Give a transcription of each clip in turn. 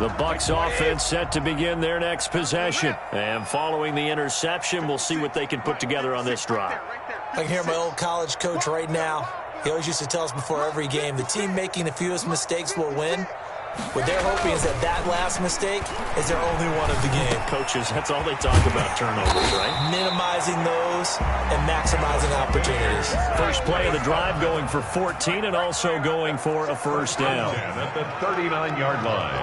The Bucs offense set to begin their next possession. And following the interception, we'll see what they can put together on this drive. I can hear my old college coach right now. He always used to tell us before every game, the team making the fewest mistakes will win. What they're hoping is that that last mistake is their only one of the game. Coaches, that's all they talk about, turnovers, right? Minimizing those and maximizing opportunities. First play of the drive going for 14 and also going for a first down. At the 39-yard line.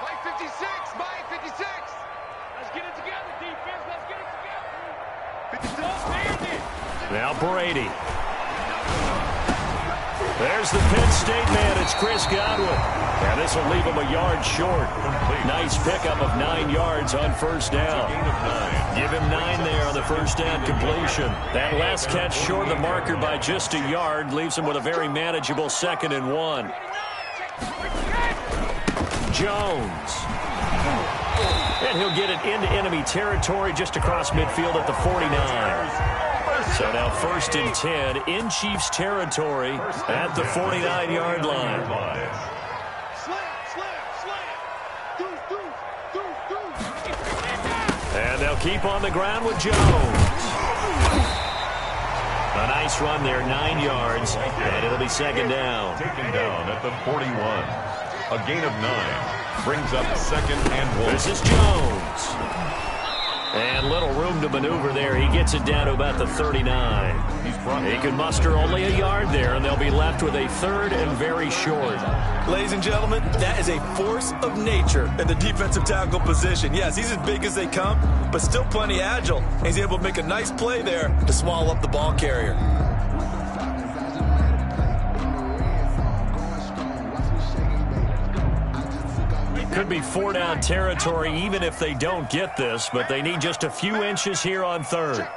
Mike 56, Mike 56. Let's get it together, defense. Let's get it together. Now Brady. There's the Penn State man. It's Chris Godwin. And this will leave him a yard short. Nice pickup of 9 yards on first down. Give him 9 there on the first down completion. That last catch short of the marker by just a yard leaves him with a very manageable 2nd and 1. Jones. And he'll get it into enemy territory just across midfield at the 49. So now 1st and 10 in Chiefs territory at the 49-yard line. And they'll keep on the ground with Jones. A nice run there, 9 yards, and it'll be 2nd down. Taken down at the 41. A gain of 9 brings up 2nd and 1. This is Jones. And little room to maneuver there. He gets it down to about the 39. He can muster only a yard there, and they'll be left with a 3rd and very short. Ladies and gentlemen, that is a force of nature in the defensive tackle position. Yes, he's as big as they come, but still plenty agile. He's able to make a nice play there to swallow up the ball carrier. Could be 4-down territory even if they don't get this, but they need just a few inches here on 3rd. Check.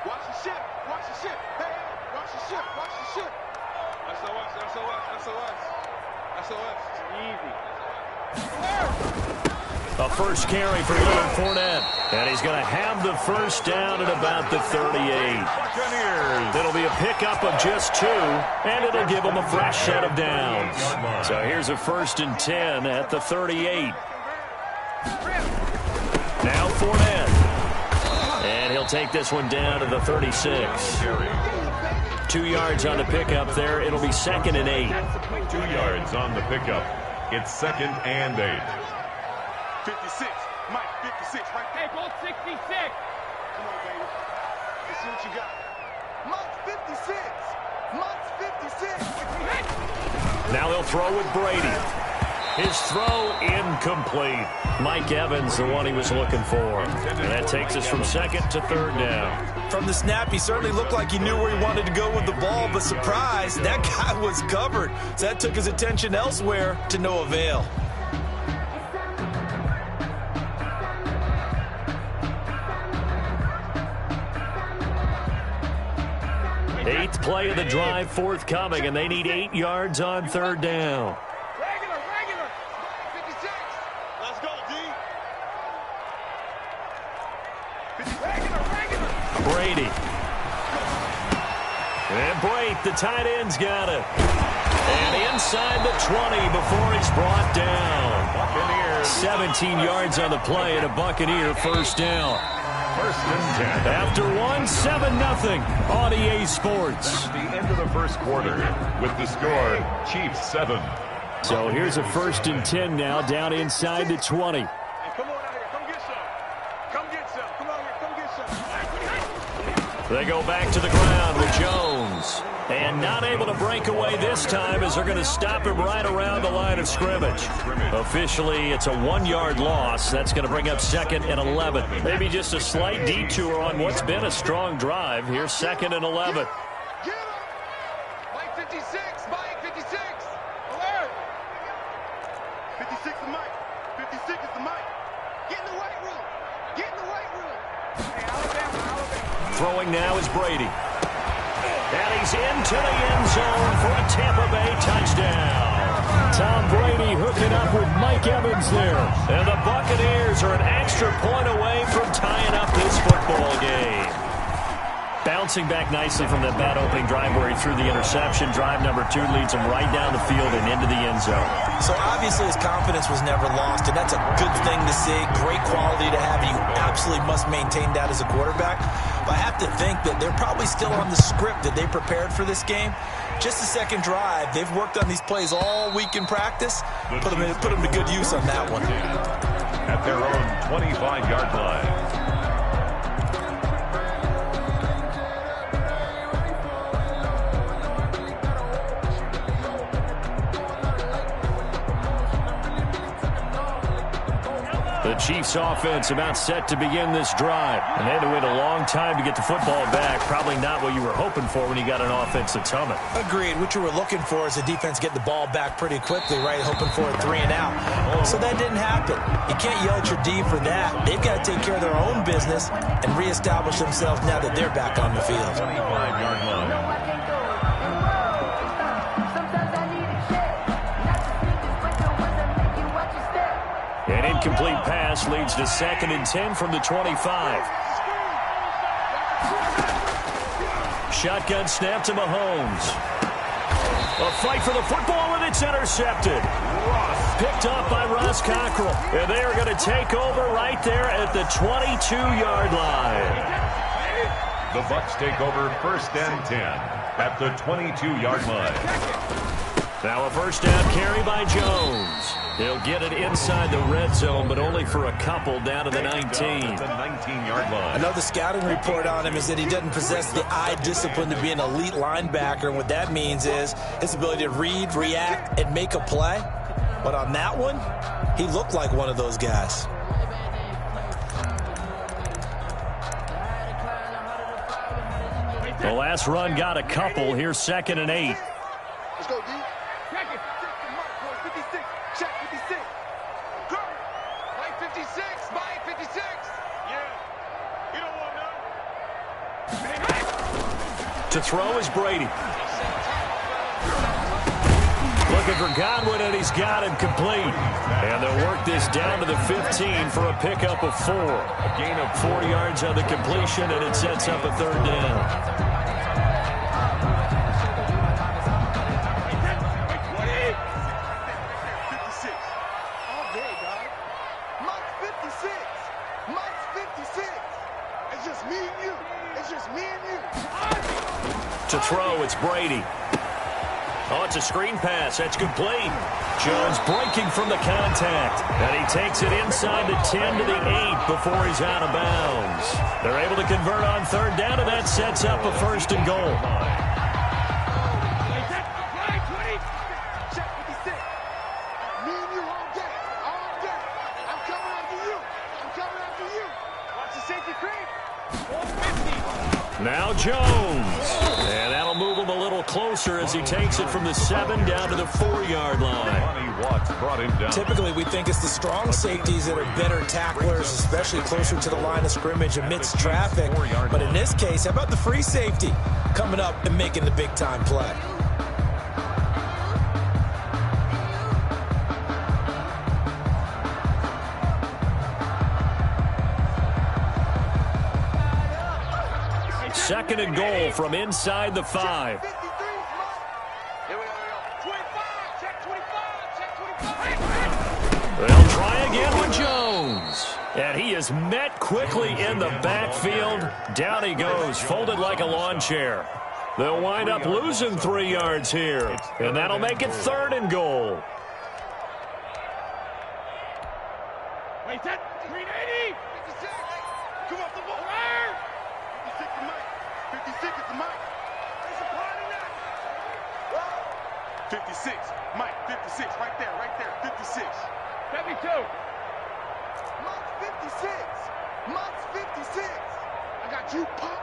Watch the ship. Watch the ship. Hey, watch the ship. Watch the ship. SOS. Easy. A first carry for Leonard Fournette. And he's going to have the first down at about the 38. It'll be a pickup of just 2, and it'll give them a fresh set of downs. So here's a 1st and 10 at the 38. Now Fournette. And he'll take this one down to the 36. 2 yards on the pickup there. It'll be 2nd and 8. 2 yards on the pickup. It's 2nd and 8. 56. Mike 56. Right there. Hey, go 66. Come on, baby. Let's see what you got. Mike 56. Mike 56. Now they'll throw with Brady. His throw incomplete. Mike Evans, the one he was looking for. And that takes us from 2nd to 3rd down. From the snap, he certainly looked like he knew where he wanted to go with the ball, but surprise, that guy was covered. So that took his attention elsewhere to no avail. 8th play of the drive forthcoming, and they need 8 yards on 3rd down. Regular. 56. Let's go, D. Regular. Brady. And Brate, the tight end's got it. And inside the 20 before he's brought down. Buccaneers. 17 yards on the play and a Buccaneer first down. 1st and 10. After 1-7-0 on EA Sports. That's the end of the first quarter with the score Chiefs 7. So here's a 1st and 10 now down inside the 20. Hey, come on out here. Come get some. Come get some. Come on here. Come get some. They go back to the ground with Jones. And not able to break away this time as they're going to stop him right around the line of scrimmage. Officially, it's a 1-yard loss. That's going to bring up 2nd and 11. Maybe just a slight detour on what's been a strong drive. Here's 2nd and 11. Get him. Mike 56. Mike 56. Alert. 56 is Mike. 56 is the Mike. Get in the weight room. Get in the weight room. Hey, Alabama. Throwing now is Brady. And he's into the end zone for a Tampa Bay touchdown. Tom Brady hooking up with Mike Evans there. And the Buccaneers are an extra point away from tying up this football game. Bouncing back nicely from that bad opening drive where he threw the interception. Drive number 2 leads him right down the field and into the end zone. So obviously his confidence was never lost, and that's a good thing to see. Great quality to have, and you absolutely must maintain that as a quarterback. But I have to think that they're probably still on the script that they prepared for this game. Just the second drive, they've worked on these plays all week in practice. Put them to good use on that one. At their own 25-yard line. The Chiefs offense about set to begin this drive. And they had to wait a long time to get the football back. Probably not what you were hoping for when you got an offense that's humming. Agreed. What you were looking for is a defense getting the ball back pretty quickly, right? Hoping for a 3 and out. So that didn't happen. You can't yell at your D for that. They've got to take care of their own business and reestablish themselves now that they're back on the field. 25-yard line. An incomplete pass leads to 2nd and 10 from the 25. Shotgun snap to Mahomes. A fight for the football, and it's intercepted. Picked up by Ross Cockrell. And they are going to take over right there at the 22-yard line. The Bucs take over 1st and 10 at the 22-yard line. Now a first down carry by Jones. He'll get it inside the red zone, but only for a couple down to the 19. The 19-yard line. Another scouting report on him is that he doesn't possess the eye discipline to be an elite linebacker, and what that means is his ability to read, react, and make a play. But on that one, he looked like one of those guys. The last run got a couple. Here's 2nd and 8. Let's go, D. Check it. 56. Check 56. Go. Mike 56. Mike 56. Yeah. You don't want none. To throw is Brady. Looking for Godwin, and he's got him complete. And they'll work this down to the 15 for a pickup of 4. A gain of 4 yards on the completion, and it sets up a 3rd down. To throw, it's Brady. Oh, it's a screen pass. That's complete. Jones breaking from the contact. And he takes it inside the 10 to the 8 before he's out of bounds. They're able to convert on 3rd down, and that sets up a 1st and goal. Now Jones. And that'll move him a little closer as he takes it from the 7 down to the 4-yard line. Watts brought him down. Typically, we think it's the strong safeties that are better tacklers, especially closer to the line of scrimmage amidst traffic. But in this case, how about the free safety coming up and making the big-time play? Second and goal from inside the 5. They'll try again with Jones. And he is met quickly in the backfield. Down he goes, folded like a lawn chair. They'll wind up losing 3 yards here. And that'll make it 3rd and goal. Wait, that 380. 56. Come off the ball. 56 to Mike. 56 is the Mike. There's a part in that. 56. Mike, 56. Right there, 56. 72. Mike's 56. Mike's 56. I got you, Pop.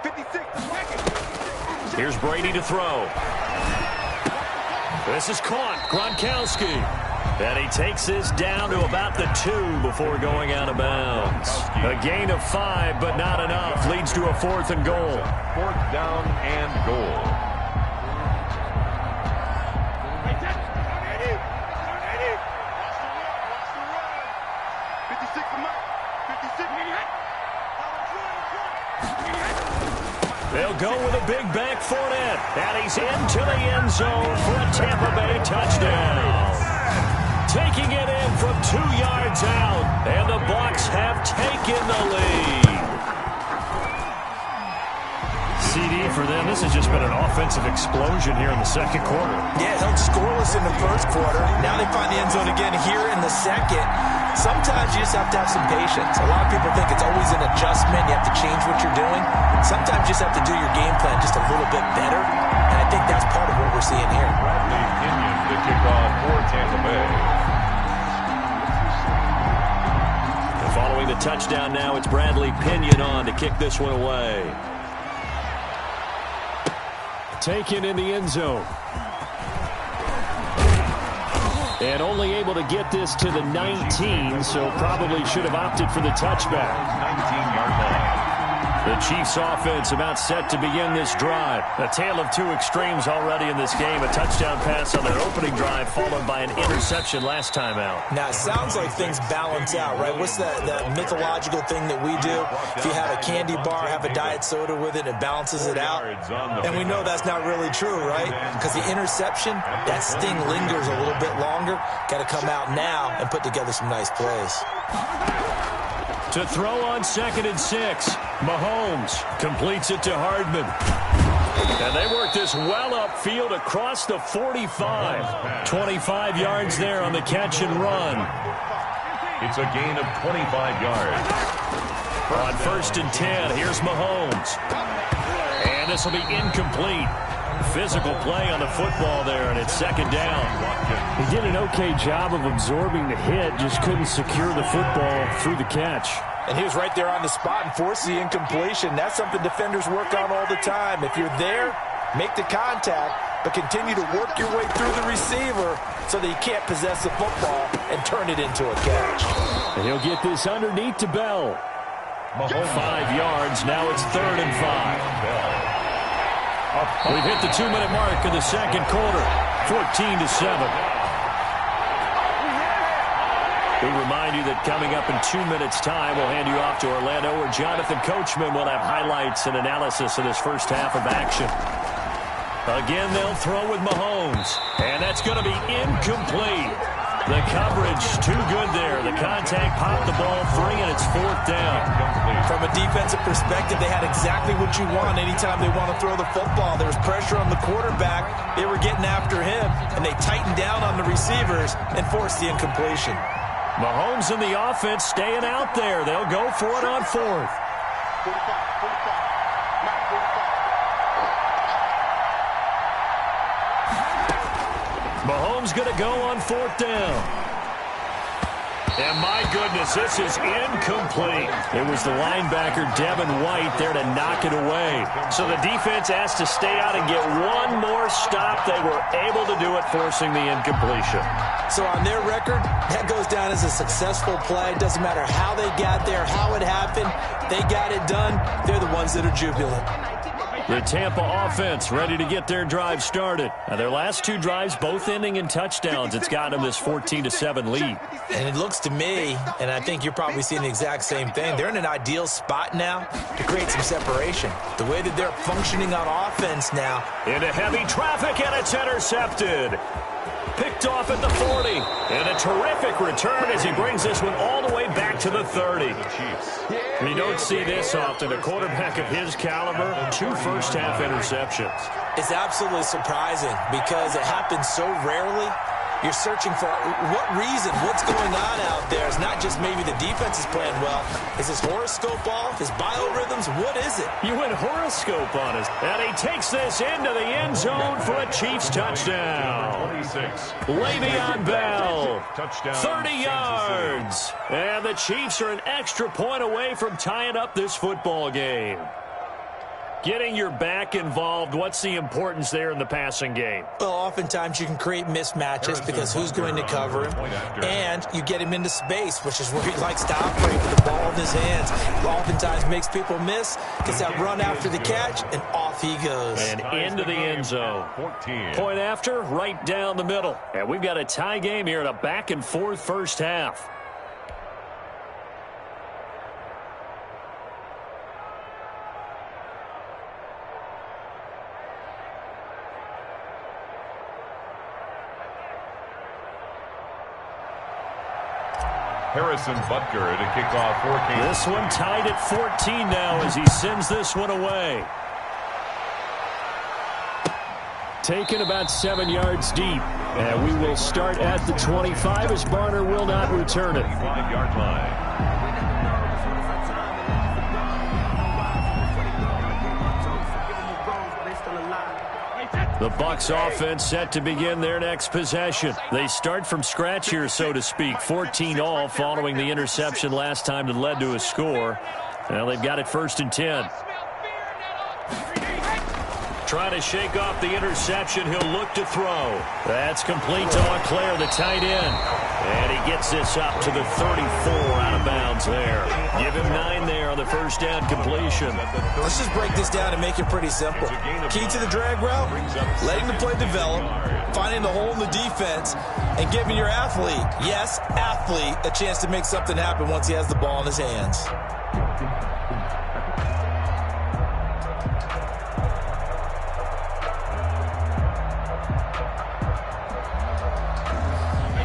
56 to Mike. Here's Brady to throw. This is caught. Gronkowski. And he takes this down to about the 2 before going out of bounds. A gain of 5, but not enough. Leads to a 4th and goal. 4th down and goal. They'll go with a big back foot-in. And he's into the end zone for a Tampa Bay touchdown. Taking it in from 2 yards out. And the Bucs have taken the lead. CD for them. This has just been an offensive explosion here in the second quarter. Yeah, held scoreless in the first quarter. Now they find the end zone again here in the second. Sometimes you just have to have some patience. A lot of people think it's always an adjustment. You have to change what you're doing. Sometimes you just have to do your game plan just a little bit better. And I think that's part of what we're seeing here. Bradley Pinion, the kickoff for Tampa Bay. And following the touchdown now, it's Bradley Pinion on to kick this one away. Taken in the end zone. And only able to get this to the 19, so probably should have opted for the touchback. 19-yard line. The Chiefs offense about set to begin this drive. A tale of two extremes already in this game. A touchdown pass on their opening drive followed by an interception last time out. Now, it sounds like things balance out, right? What's that mythological thing that we do? If you have a candy bar, have a diet soda with it, it balances it out. And we know that's not really true, right? Because the interception, that sting lingers a little bit longer. Got to come out now and put together some nice plays. To throw on 2nd and 6. Mahomes completes it to Hardman. And they work this well upfield across the 45. 25 yards there on the catch and run. It's a gain of 25 yards. On 1st and 10, here's Mahomes. And this will be incomplete. Physical play on the football there, and it's 2nd down. He did an okay job of absorbing the hit, just couldn't secure the football through the catch. And he was right there on the spot and forced the incompletion. That's something defenders work on all the time. If you're there, make the contact, but continue to work your way through the receiver so that he can't possess the football and turn it into a catch. And he'll get this underneath to Bell. 5 yards, now it's 3rd and 5. We've hit the 2-minute mark in the second quarter, 14-7. We remind you that coming up in 2 minutes' time, we'll hand you off to Orlando, where Jonathan Coachman will have highlights and analysis of this first half of action. Again, they'll throw with Mahomes, and that's going to be incomplete. The coverage too good there. The contact popped the ball free, and it's 4th down. From a defensive perspective, they had exactly what you want anytime they want to throw the football. There was pressure on the quarterback. They were getting after him, and they tightened down on the receivers and forced the incompletion. Mahomes and the offense staying out there. They'll go for it on 4th. 45. Mahomes going to go on 4th down. And my goodness, this is incomplete. It was the linebacker, Devin White, there to knock it away. So the defense asked to stay out and get one more stop. They were able to do it, forcing the incompletion. So on their record, that goes down as a successful play. It doesn't matter how they got there, how it happened. They got it done. They're the ones that are jubilant. The Tampa offense ready to get their drive started. Now, their last 2 drives, both ending in touchdowns. It's got them this 14-7 lead. And it looks to me, and I think you're probably seeing the exact same thing, they're in an ideal spot now to create some separation. The way that they're functioning on offense now. Into heavy traffic, and it's intercepted. Picked off at the 40. And a terrific return as he brings this one all the way back to the 30. We don't see this often. A quarterback of his caliber, 2 first-half interceptions. It's absolutely surprising because it happens so rarely. You're searching for what reason, what's going on out there. It's not just maybe the defense is playing well. Is his horoscope off? His biorhythms? What is it? You went horoscope on us. And he takes this into the end zone for a Chiefs touchdown. 26. Le'Veon Bell, Touchdown. 30 yards. And the Chiefs are an extra point away from tying up this football game. Getting your back involved, what's the importance there in the passing game? Well, oftentimes you can create mismatches because who's going to cover him? And you get him into space, which is where he likes to operate with the ball in his hands. Oftentimes makes people miss, gets that run after the catch, and off he goes. And into the end zone. 14. Point after, right down the middle. And we've got a tie game here in a back-and-forth first half. Harrison Butker to kick off for Kansas. This one tied at 14 now as he sends this one away. Taken about 7 yards deep. And we will start at the 25 as Barner will not return it. 5-yard line. The Bucs offense set to begin their next possession. They start from scratch here, so to speak. 14 all following the interception last time that led to a score. Now they've got it 1st and 10. Trying to shake off the interception. He'll look to throw. That's complete to Auclair, the tight end. And he gets this up to the 34 out of bounds there. Give him 9 there on the first down completion. Let's just break this down and make it pretty simple. Key to the drag route, letting the play develop, finding the hole in the defense, and giving your athlete, yes, athlete, a chance to make something happen once he has the ball in his hands.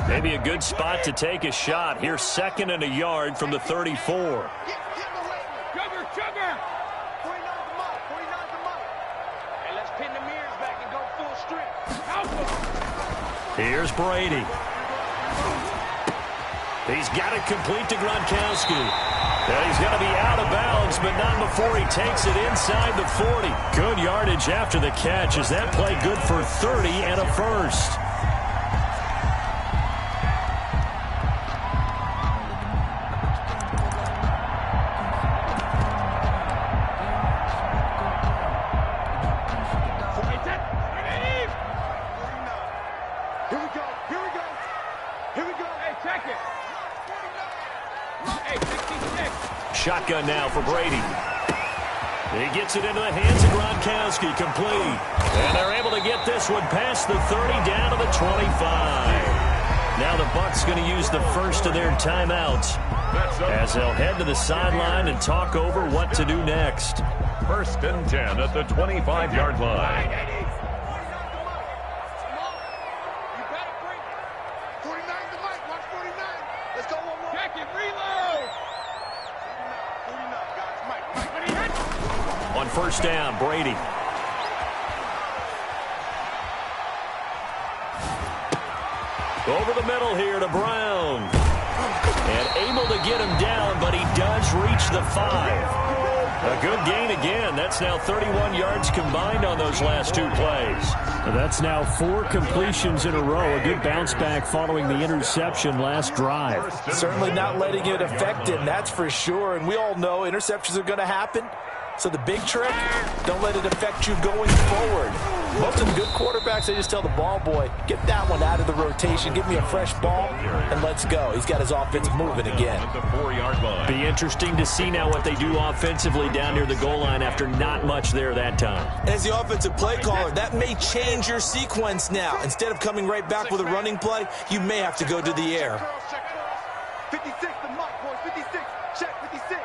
Maybe a good spot to take a shot. Here's 2nd and a yard from the 34. Sugar! 49's the mark. 49's the mark. Hey, let's pin the mirrors back and go full strength. Here's Brady. He's got it complete to Gronkowski. And he's going to be out of bounds, but not before he takes it inside the 40. Good yardage after the catch as that play good for 30 and a first. Shotgun now for Brady. He gets it into the hands of Gronkowski, complete. And they're able to get this one past the 30 down to the 25. Now the Bucs going to use the first of their timeouts as they'll head to the sideline and talk over what to do next. 1st and 10 at the 25-yard line. On 1st down, Brady. Over the middle here to Brown. And able to get him down, but he does reach the 5. A good gain again. That's now 31 yards combined on those last 2 plays. That's now 4 completions in a row. A good bounce back following the interception last drive. Certainly not letting it affect him, that's for sure. And we all know interceptions are going to happen. So the big trick, don't let it affect you going forward. Most of the good quarterbacks, they just tell the ball boy, get that one out of the rotation, give me a fresh ball, and let's go. He's got his offense moving again. Be interesting to see now what they do offensively down near the goal line after not much there that time. As the offensive play caller, that may change your sequence now. Instead of coming right back with a running play, you may have to go to the air. 56, the mark, boys. 56. Check 56.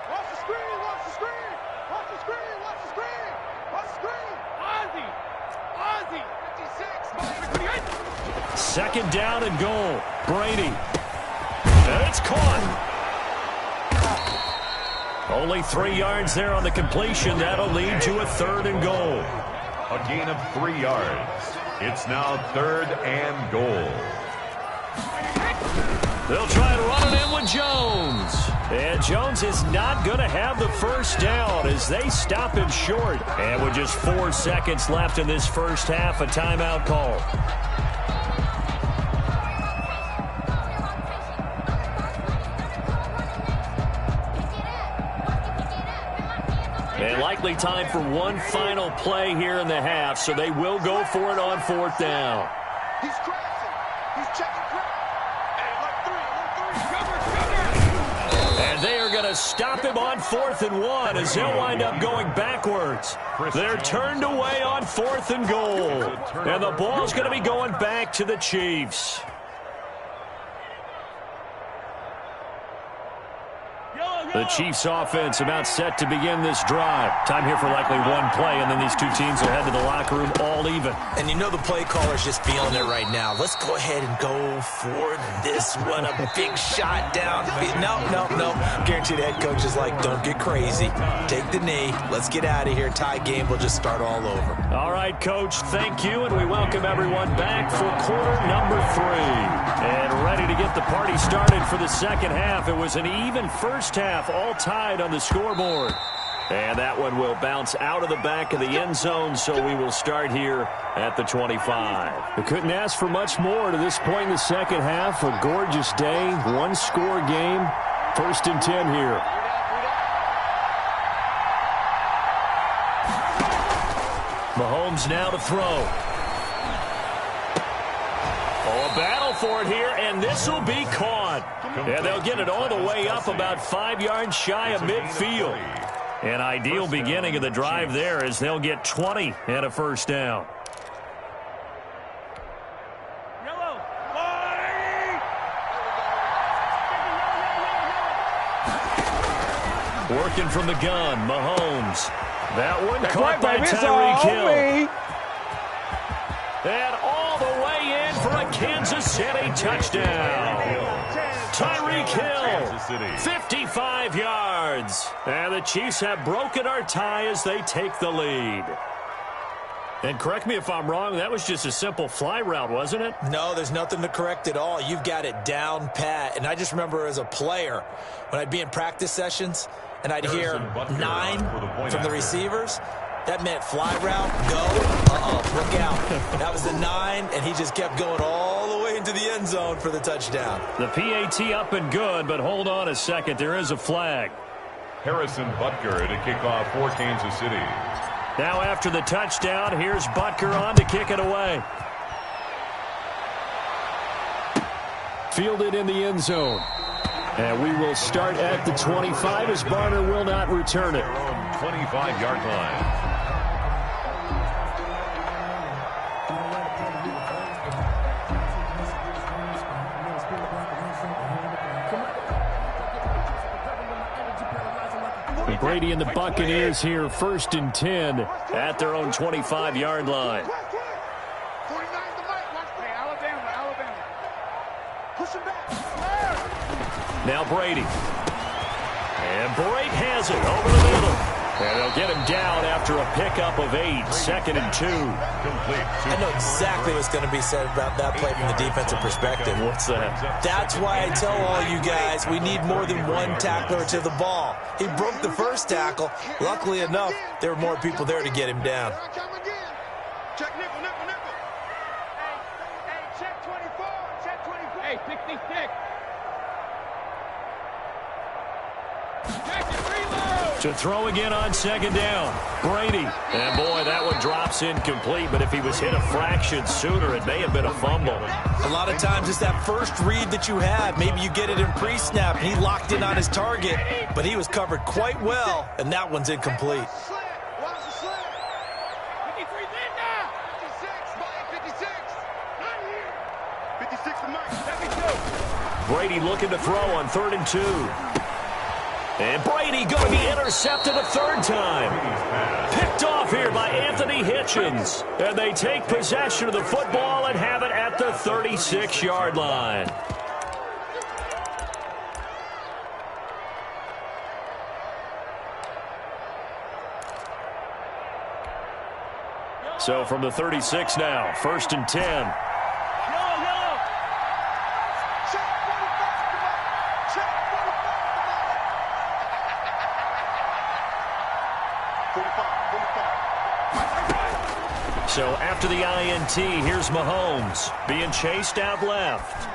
Watch the screen. Watch the screen. Watch the screen. Watch the screen. Watch the screen. Ozzy. 56. 2nd down and goal. Brady. And it's caught. Only 3 yards there on the completion. That'll lead to a 3rd and goal. A gain of 3 yards. It's now 3rd and goal. They'll try to run it in with Jones. And Jones is not going to have the first down as they stop him short. And with just 4 seconds left in this first half, a timeout call. And likely time for one final play here in the half, so they will go for it on 4th down. He's crashing. He's checking crap. And they are going to stop him on 4th and 1 as they'll wind up going backwards. They're turned away on 4th and goal. And the ball's going to be going back to the Chiefs. Go, The Chiefs offense about set to begin this drive. Time here for likely one play, and then these two teams will head to the locker room all even. And you know the play caller's just feeling it right now. Let's go ahead and go for this one. A big shot down. No. Guaranteed the head coach is like, don't get crazy. Take the knee. Let's get out of here. Tie game will just start all over. All right, Coach, thank you, and we welcome everyone back for quarter number 3. And ready to get the party started for the second half. It was an even first half, all tied on the scoreboard. And that one will bounce out of the back of the end zone, so we will start here at the 25. We couldn't ask for much more to this point in the second half. A gorgeous day, one-score game, 1st and 10 here. Mahomes now to throw. Oh, a battle for it here, and this will be caught. And they'll get it all the way up about 5 yards shy of midfield. An ideal beginning of the drive there as they'll get 20 and a first down. Working from the gun, Mahomes. That one caught by Tyreek Hill. And all the way in for a Kansas City touchdown. Tyreek Hill, 55 yards. And the Chiefs have broken our tie as they take the lead. And correct me if I'm wrong, that was just a simple fly route, wasn't it? No, there's nothing to correct at all. You've got it down pat. And I just remember as a player, when I'd be in practice sessions, and I'd hear 9 from the receivers. That meant fly route, go, look out. That was the 9, and he just kept going all the way into the end zone for the touchdown. The PAT up and good, but hold on a second. There is a flag. Harrison Butker to kick off for Kansas City. Now after the touchdown, here's Butker on to kick it away. Fielded in the end zone. And we will start at the 25 as Barner will not return it. 25-yard line. Brady and the Buccaneers here, 1st and 10 at their own 25-yard line. Now Brady. And Brady has it over the middle. And they'll get him down after a pickup of 8, 2nd and 2. Complete. I know exactly what's going to be said about that play from the defensive perspective. What's that? That's why I tell all you guys we need more than one tackler to the ball. He broke the first tackle. Luckily enough, there were more people there to get him down. Check nickel. Hey, check 24. Check 24. Hey, 66. To throw again on 2nd down. Brady. And boy, that one drops incomplete, but if he was hit a fraction sooner, it may have been a fumble. A lot of times it's that first read that you have. Maybe you get it in pre-snap. He locked in on his target, but he was covered quite well, and that one's incomplete. Brady looking to throw on 3rd and 2. And Brady going to be intercepted a 3rd time. Picked off here by Anthony Hitchens. And they take possession of the football and have it at the 36-yard line. So from the 36 now, 1st and 10. So after the INT, here's Mahomes being chased out left.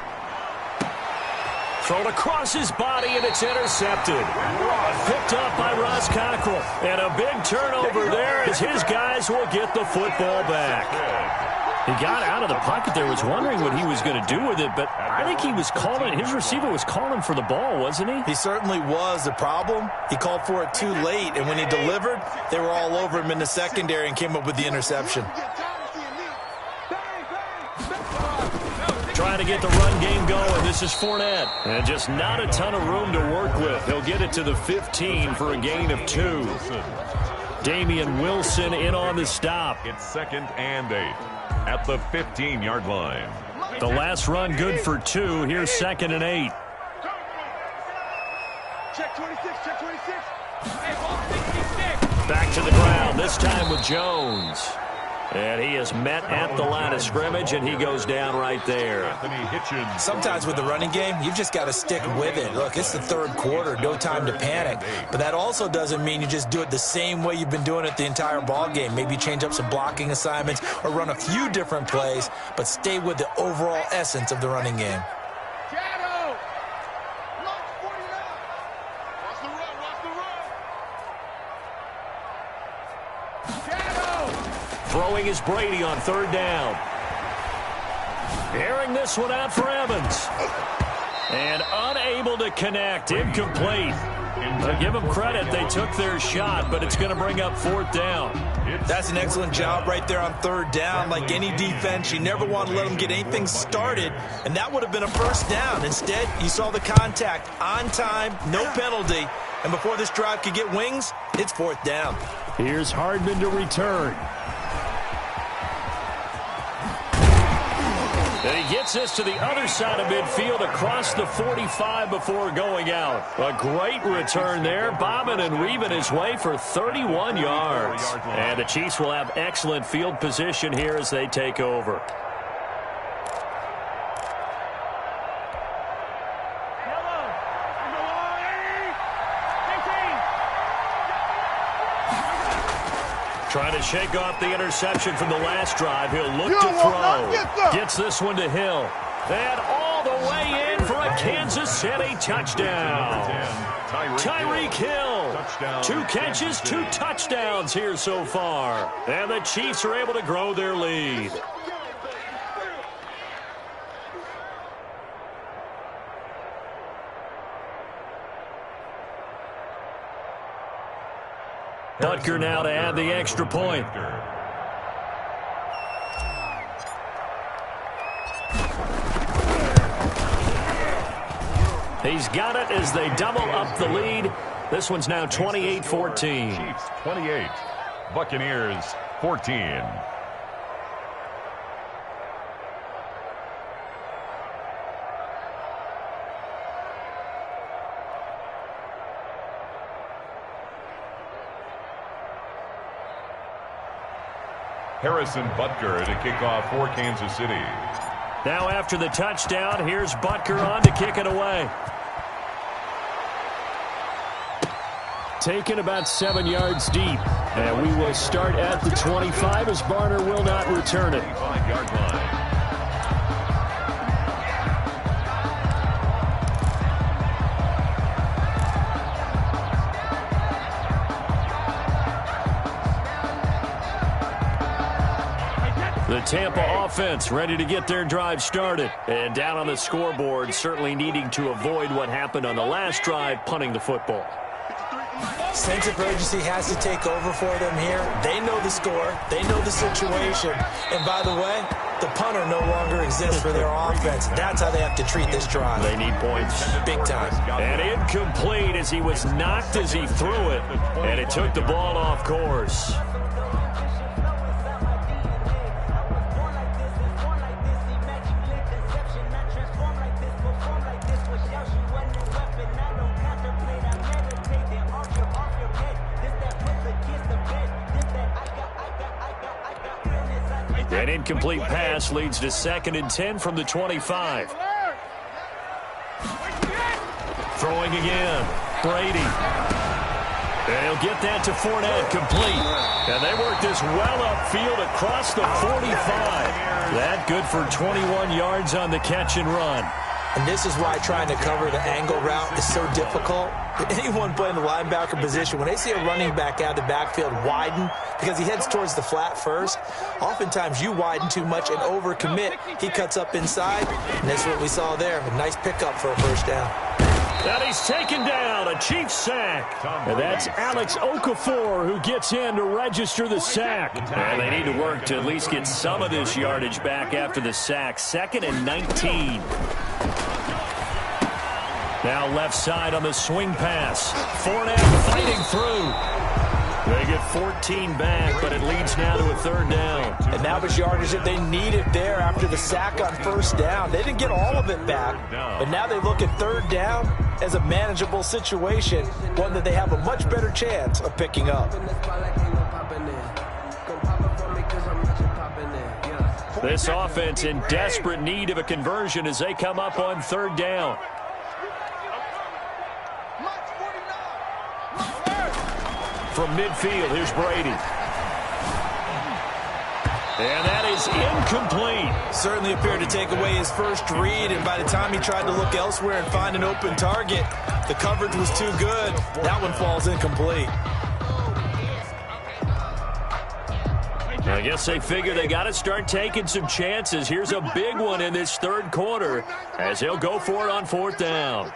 Thrown across his body, and it's intercepted. Picked up by Ross Cockrell. And a big turnover there as his guys will get the football back. He got out of the pocket there, was wondering what he was going to do with it, but I think he was calling, his receiver was calling for the ball, wasn't he? He certainly was. The problem, he called for it too late, and when he delivered, they were all over him in the secondary and came up with the interception. trying to get the run game going. This is Fournette. And just not a ton of room to work with. He'll get it to the 15 for a gain of 2. Damian Wilson in on the stop. It's 2nd and 8 at the 15-yard line. The last run good for 2. Here's 2nd and 8. Check 26, check 26. Back to the ground, this time with Jones. And he is met at the line of scrimmage, and he goes down right there. Sometimes with the running game, you've just got to stick with it. Look, it's the 3rd quarter, no time to panic. But that also doesn't mean you just do it the same way you've been doing it the entire ball game. Maybe change up some blocking assignments or run a few different plays, but stay with the overall essence of the running game. Throwing is Brady on 3rd down. Airing this one out for Evans. And unable to connect. Incomplete. But give them credit. They took their shot, but it's going to bring up 4th down. That's an excellent job right there on 3rd down. Like any defense, you never want to let them get anything started, and that would have been a 1st down. Instead, you saw the contact on time, no penalty, and before this drive could get wings, it's 4th down. Here's Hardman to return. And he gets this to the other side of midfield across the 45 before going out. A great return there, bobbing and weaving his way for 31 yards. And the Chiefs will have excellent field position here as they take over. Trying to shake off the interception from the last drive. He'll look to throw. Gets this one to Hill. And all the way in for a Kansas City touchdown. Tyreek Hill. 2 catches, 2 touchdowns here so far. And the Chiefs are able to grow their lead. Butker now to add the extra point. He's got it as they double up the lead. This one's now 28-14. Chiefs 28, Buccaneers 14. Harrison Butker to kick off for Kansas City. Now after the touchdown, here's Butker on to kick it away. Taken about 7 yards deep. And we will start at the 25 as Barner will not return it. 25-yard line. The Tampa offense ready to get their drive started. And down on the scoreboard, certainly needing to avoid what happened on the last drive, punting the football. Sense of urgency has to take over for them here. They know the score. They know the situation. And by the way, the punter no longer exists for their offense. That's how they have to treat this drive. They need points. Big time. And incomplete as he was knocked as he threw it. And it took the ball off course. An incomplete pass leads to 2nd and 10 from the 25. Throwing again. Brady. And he'll get that to Fournette, complete. And they work this well upfield across the 45. That good for 21 yards on the catch and run. And this is why trying to cover the angle route is so difficult. Anyone playing the linebacker position, when they see a running back out of the backfield widen, because he heads towards the flat first, oftentimes you widen too much and overcommit. He cuts up inside, and that's what we saw there. A nice pickup for a 1st down. And he's taken down, a Chiefs sack. And that's Alex Okafor who gets in to register the sack. And they need to work to at least get some of this yardage back after the sack. 2nd and 19. Now left side on the swing pass. Fournette fighting through. They get 14 back, but it leads now to a 3rd down. And that was yardage that they needed there after the sack on 1st down. They didn't get all of it back, but now they look at 3rd down as a manageable situation, one that they have a much better chance of picking up. This offense in desperate need of a conversion as they come up on 3rd down. From midfield, here's Brady. And that is incomplete. Certainly appeared to take away his first read, and by the time he tried to look elsewhere and find an open target, the coverage was too good. That one falls incomplete. I guess they figure they got to start taking some chances. Here's a big one in this 3rd quarter as they'll go for it on 4th down.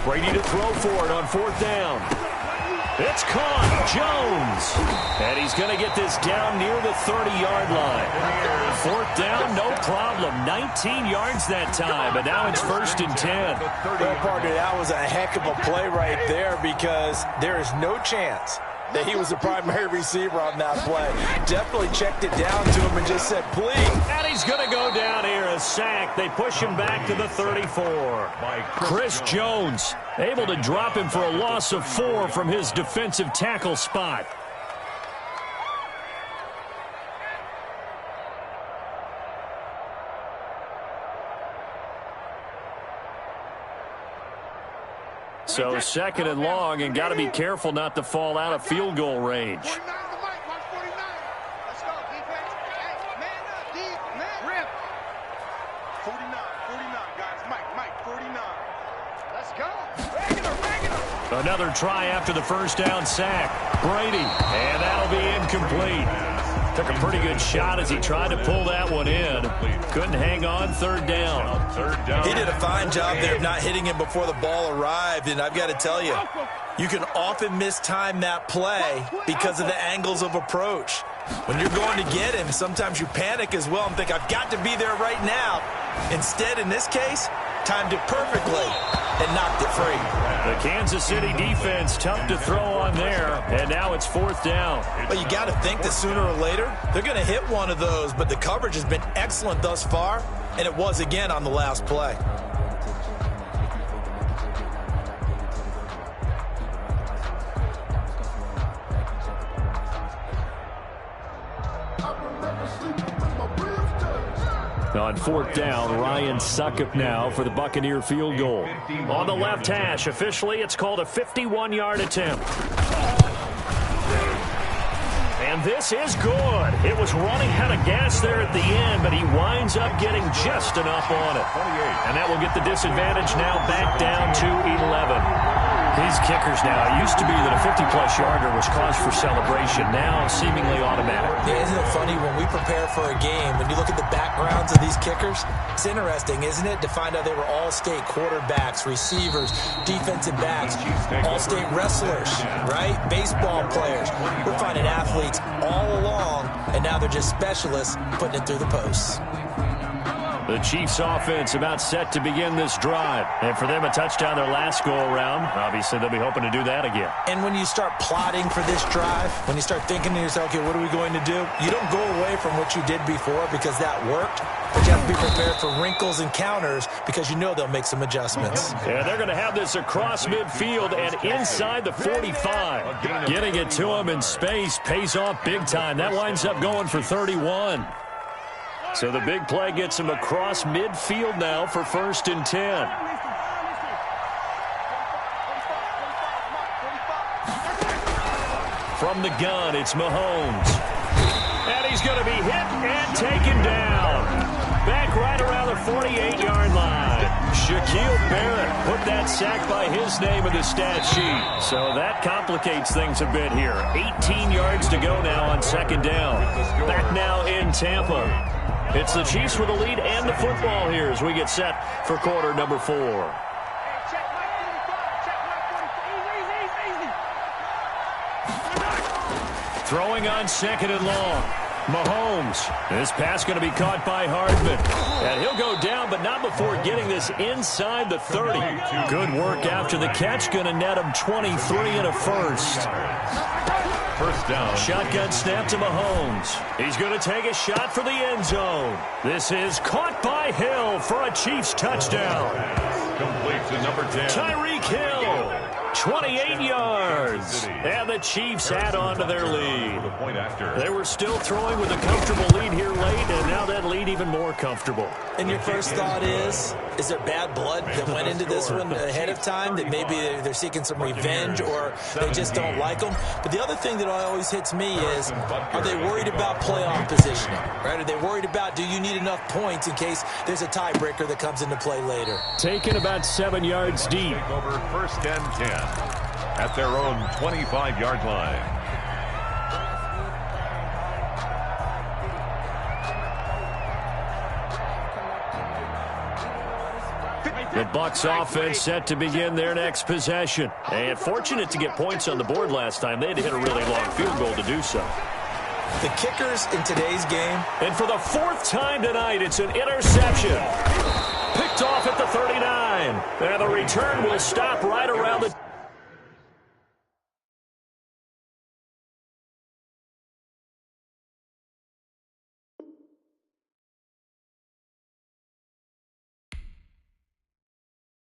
Brady to throw for it on 4th down. It's caught. Jones. And he's going to get this down near the 30-yard line. 4th down, no problem. 19 yards that time, but now it's 1st and 10. Well, partner, that was a heck of a play right there because there is no chance that he was the primary receiver on that play. Definitely checked it down to him and just said, please. And he's going to go down here, a sack. They push him back to the 34. Chris Jones able to drop him for a loss of 4 from his defensive tackle spot. So 2nd and long, and got to be careful not to fall out of field goal range. 49 guys. Mike, 49. Let's go. Regular. Another try after the 1st down sack. Brady, and that'll be incomplete. Took a pretty good shot as he tried to pull that one in. Couldn't hang on. 3rd down. He did a fine job there of not hitting him before the ball arrived, and I've got to tell you, you can often mistime that play because of the angles of approach. When you're going to get him, sometimes you panic as well and think, I've got to be there right now. Instead, in this case, timed it perfectly and knocked it free. The Kansas City defense tough to throw on there, and now it's 4th down. Well, you got to think that sooner or later they're going to hit one of those, but the coverage has been excellent thus far, and it was again on the last play. On 4th down, Ryan Succop now for the Buccaneer field goal. On the left hash, officially it's called a 51-yard attempt. And this is good. It was running out of gas there at the end, but he winds up getting just enough on it. And that will get the disadvantage now back down to 11. These kickers now, it used to be that a 50-plus yarder was cause for celebration. Now seemingly automatic. Yeah, isn't it funny when we prepare for a game, when you look at the backgrounds of these kickers, it's interesting, isn't it, to find out they were all-state quarterbacks, receivers, defensive backs, all-state wrestlers, right? Baseball players. We're finding athletes all along, and now they're just specialists putting it through the posts. The Chiefs offense about set to begin this drive. And for them, a touchdown their last go-around. Obviously, they'll be hoping to do that again. And when you start plotting for this drive, when you start thinking to yourself, okay, what are we going to do? You don't go away from what you did before because that worked. But you have to be prepared for wrinkles and counters because you know they'll make some adjustments. Yeah, they're going to have this across midfield and inside the 45. Getting it to him in space pays off big time. That winds up going for 31. So the big play gets him across midfield now for 1st and 10. From the gun, it's Mahomes. And he's going to be hit and taken down. Back right around the 48-yard line. Shaquille Barrett put that sack by his name in the stat sheet. So that complicates things a bit here. 18 yards to go now on second down. Back now in Tampa. It's the Chiefs with the lead and the football here as we get set for quarter number 4. Throwing on second and long. Mahomes. This pass going to be caught by Hardman. And he'll go down, but not before getting this inside the 30. Good work after the catch. Going to net him 23 and a first. First down. Shotgun snap to Mahomes. He's going to take a shot for the end zone. This is caught by Hill for a Chiefs touchdown. Complete to number 10. Tyreek Hill. 28 yards. And the Chiefs add on to their lead. They were still throwing with a comfortable lead here late, and now that lead even more comfortable. And your first thought is there bad blood that went into this one ahead of time, that maybe they're seeking some revenge or they just don't like them? But the other thing that always hits me is, are they worried about playoff positioning? Right? Are they worried about, do you need enough points in case there's a tiebreaker that comes into play later? Taken about 7 yards deep. Take over first and 10 at their own 25-yard line. The Bucs offense set to begin their next possession. And fortunate to get points on the board last time. They had to hit a really long field goal to do so. The kickers in today's game. And for the 4th time tonight, it's an interception. Picked off at the 39. And the return will stop right around the